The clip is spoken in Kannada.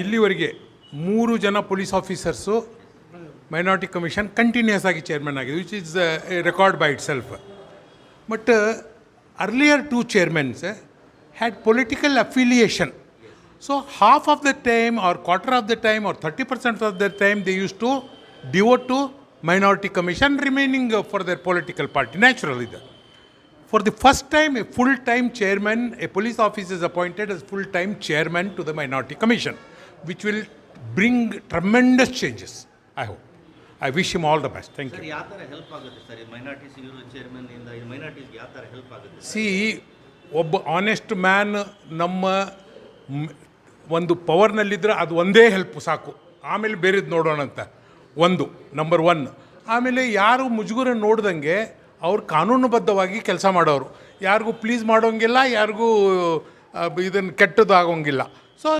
ಇಲ್ಲಿವರೆಗೆ 3 ಜನ police officers minority commission continuous ಆಗಿ ಚೇರ್ಮನ್ ಆಗಿದೆ, which is a record by ಇಟ್ ಸೆಲ್ಫ್. But earlier 2 chairmans had political affiliation. So half of the time or quarter of the time or 30% of the time they used to devote to minority commission, remaining for their political party. Naturally that. For the first time, a full-time chairman, a police officer is appointed as full-time chairman to the minority commission, which will bring tremendous changes, I hope. I wish him all the best. Thank you. Sir, ಯಾವ ಥರ ಹೆಲ್ಪ್ ಆಗುತ್ತೆ ಸರ್ ಈ ಮೈನಾರಿಟೀಸ್ ಇವರು ಚೇರ್ಮನ್ ಇಂದ ಈ ಮೈನಾರಿಟೀಸ್ಗೆ ಯಾವ ಥರ ಹೆಲ್ಪ್ ಆಗುತ್ತೆ? ಸಿ, ಒಬ್ಬ ಆನೆಸ್ಟ್ ಮ್ಯಾನ್ ನಮ್ಮ ಒಂದು ಪವರ್ನಲ್ಲಿದ್ದರೆ ಅದು ಒಂದೇ ಹೆಲ್ಪ್ ಸಾಕು, ಆಮೇಲೆ ಬೇರೆದು ನೋಡೋಣ ಅಂತ. ನಂಬರ್ 1. ಆಮೇಲೆ ಯಾರು ಮುಜುಗರ ನೋಡ್ದಂಗೆ ಅವ್ರು ಕಾನೂನುಬದ್ಧವಾಗಿ ಕೆಲಸ ಮಾಡೋರು, ಯಾರಿಗೂ ಪ್ಲೀಸ್ ಮಾಡೋಂಗಿಲ್ಲ, ಯಾರಿಗೂ ಇದನ್ನು ಕೆಟ್ಟದ್ದು ಆಗೋಂಗಿಲ್ಲ.